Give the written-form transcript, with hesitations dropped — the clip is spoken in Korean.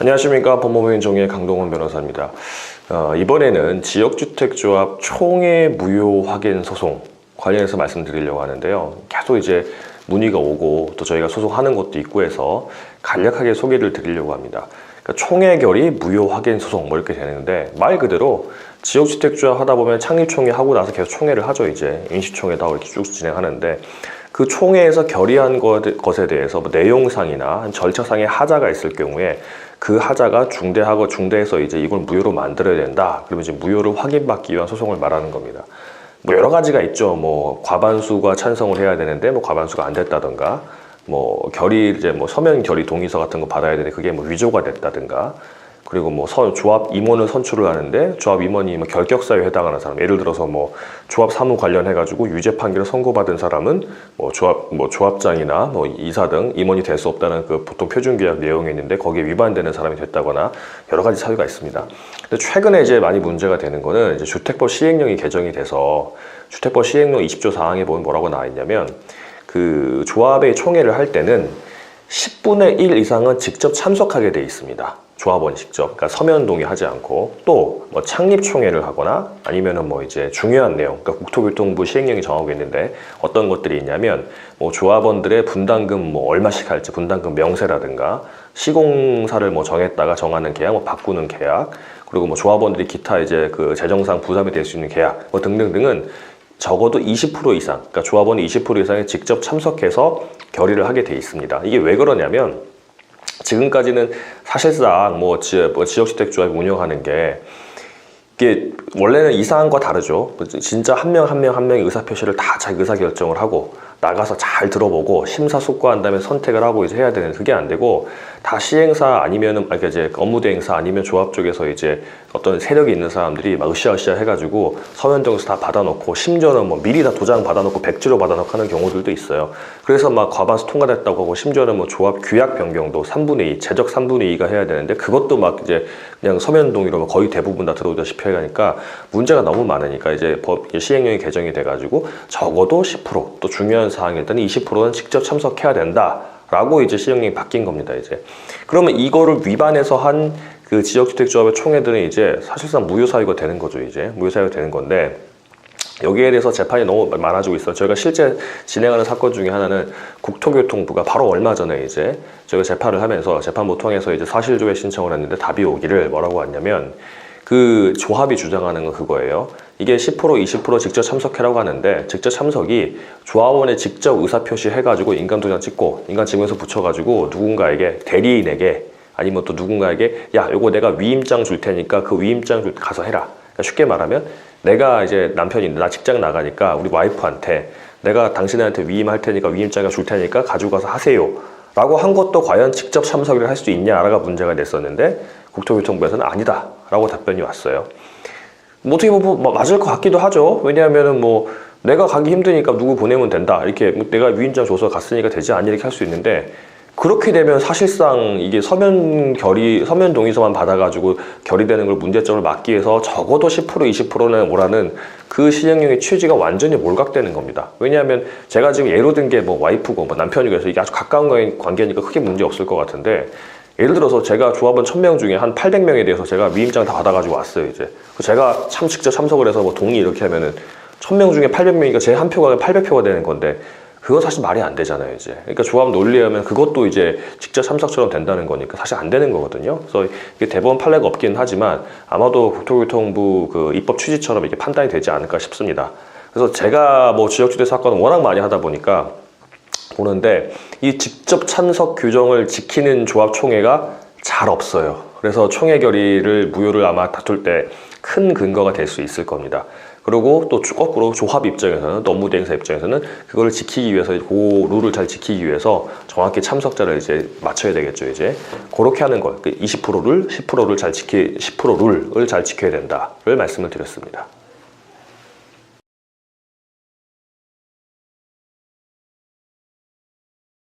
안녕하십니까. 법무부인정의 강동원 변호사입니다. 이번에는 지역주택조합 총회 무효 확인 소송 관련해서 말씀드리려고 하는데요. 계속 이제 문의가 오고 또 저희가 소송하는 것도 있고 해서 간략하게 소개를 드리려고 합니다. 그러니까 총회 결의 무효 확인 소송 뭐 이렇게 되는데, 말 그대로 지역주택조합 하다 보면 창립총회 하고 나서 계속 총회를 하죠. 이제 인식총회다 이렇게 쭉 진행하는데, 그 총회에서 결의한 것에 대해서 뭐 내용상이나 절차상의 하자가 있을 경우에 그 하자가 중대하고 중대해서 이제 이걸 무효로 만들어야 된다. 그러면 이제 무효를 확인받기 위한 소송을 말하는 겁니다. 뭐 여러 가지가 있죠. 뭐 과반수가 찬성을 해야 되는데 뭐 과반수가 안 됐다든가, 뭐 결의 이제 뭐 서면 결의 동의서 같은 거 받아야 되는데 그게 뭐 위조가 됐다든가, 그리고 뭐 조합 임원을 선출을 하는데 조합 임원이 뭐 결격사유에 해당하는 사람, 예를 들어서 뭐 조합 사무 관련해 가지고 유죄 판결을 선고받은 사람은 뭐 조합장이나 뭐 이사 등 임원이 될 수 없다는 그 보통 표준계약 내용이 있는데 거기에 위반되는 사람이 됐다거나 여러 가지 사유가 있습니다. 근데 최근에 이제 많이 문제가 되는 거는 이제 주택법 시행령이 개정이 돼서 주택법 시행령 20조 사항에 보면 뭐라고 나와 있냐면, 그 조합의 총회를 할 때는 10분의 1 이상은 직접 참석하게 돼 있습니다. 조합원이 직접, 그러니까 서면 동의하지 않고, 또 뭐 창립 총회를 하거나 아니면은 뭐 이제 중요한 내용, 그러니까 국토교통부 시행령이 정하고 있는데 어떤 것들이 있냐면, 뭐 조합원들의 분담금 뭐 얼마씩 할지 분담금 명세라든가, 시공사를 뭐 정했다가 정하는 계약, 뭐 바꾸는 계약, 그리고 뭐 조합원들이 기타 이제 그 재정상 부담이 될 수 있는 계약 뭐 등등등은 적어도 20% 이상, 그러니까 조합원이 20% 이상에 직접 참석해서 결의를 하게 돼 있습니다. 이게 왜 그러냐면, 지금까지는 사실상 뭐 지역주택조합이 운영하는 게, 이게 원래는 이 사항과 다르죠. 진짜 한 명 한 명의 의사표시를 다 자기 의사결정을 하고 나가서 잘 들어보고 심사숙고한 다음에 선택을 하고 이제 해야 되는데, 그게 안 되고 다 시행사 아니면은 이제 업무대행사 아니면 조합 쪽에서 이제 어떤 세력이 있는 사람들이 막 으쌰으쌰 해가지고 서면 동의서 다 받아놓고, 심지어는 뭐 미리 다 도장 받아놓고 백지로 받아놓고 하는 경우들도 있어요. 그래서 막 과반수 통과됐다고 하고, 심지어는 뭐 조합 규약 변경도 3분의 2, 제적 3분의 2가 해야 되는데 그것도 막 이제 그냥 서면 동의로 거의 대부분 다 들어오다시피 해가니까 문제가 너무 많으니까 이제 법 시행령이 개정이 돼가지고 적어도 10%, 또 중요한 사항일 때는 20%는 직접 참석해야 된다 라고 이제 시행령이 바뀐 겁니다. 이제 그러면 이거를 위반해서 한 그 지역주택조합의 총회들은 이제 사실상 무효사유가 되는 거죠. 이제 무효사유가 되는 건데, 여기에 대해서 재판이 너무 많아지고 있어요. 저희가 실제 진행하는 사건 중에 하나는 국토교통부가 바로 얼마 전에 이제 저희가 재판을 하면서 재판부 통해서 이제 사실조회 신청을 했는데, 답이 오기를 뭐라고 왔냐면, 그 조합이 주장하는 건 그거예요. 이게 10%, 20% 직접 참석해라고 하는데, 직접 참석이 조합원의 직접 의사표시 해가지고 인감도장 찍고 인감증명서 붙여가지고 누군가에게, 대리인에게 아니면 또 누군가에게 야, 요거 내가 위임장 줄 테니까 그 위임장 가서 해라. 그러니까 쉽게 말하면, 내가 이제 남편인데 나 직장 나가니까 우리 와이프한테 내가 당신한테 위임할 테니까 위임장을 줄 테니까 가지고 가서 하세요 라고 한 것도 과연 직접 참석을 할 수 있냐라가 문제가 됐었는데, 국토교통부에서는 아니다 라고 답변이 왔어요. 뭐 어떻게 보면 뭐 맞을 것 같기도 하죠. 왜냐하면은 뭐 내가 가기 힘드니까 누구 보내면 된다, 이렇게 내가 위임장 줘서 갔으니까 되지 않니 이렇게 할 수 있는데, 그렇게 되면 사실상 이게 서면 동의서만 받아가지고 결의되는 걸 문제점을 막기 위해서 적어도 10%, 20%는 오라는 그 시행령의 취지가 완전히 몰각되는 겁니다. 왜냐하면 제가 지금 예로 든 게 뭐 와이프고 뭐 남편이고 해서 이게 아주 가까운 관계니까 크게 문제 없을 것 같은데, 예를 들어서 제가 조합원 1000명 중에 한 800명에 대해서 제가 위임장 다 받아가지고 왔어요. 이제 제가 직접 참석을 해서 뭐 동의 이렇게 하면은 1000명 중에 800명이니까 제 한 표가 800표가 되는 건데, 그건 사실 말이 안 되잖아요. 이제 그러니까 조합 논리하면 그것도 이제 직접 참석처럼 된다는 거니까 사실 안 되는 거거든요. 그래서 이게 대법원 판례가 없긴 하지만 아마도 국토교통부 그 입법 취지처럼 이렇게 판단이 되지 않을까 싶습니다. 그래서 제가 뭐 지역주택 사건을 워낙 많이 하다 보니까 보는데, 이 직접 참석 규정을 지키는 조합총회가 잘 없어요. 그래서 총회 결의를 무효를 아마 다툴 때 큰 근거가 될 수 있을 겁니다. 그리고 또 거꾸로 조합 입장에서는, 또 업무대행사 입장에서는 그거를 지키기 위해서, 그 룰을 잘 지키기 위해서 정확히 참석자를 이제 맞춰야 되겠죠. 이제 그렇게 하는 거, 20%를 10%를 잘 지키 10% 룰을 잘 지켜야 된다를 말씀을 드렸습니다.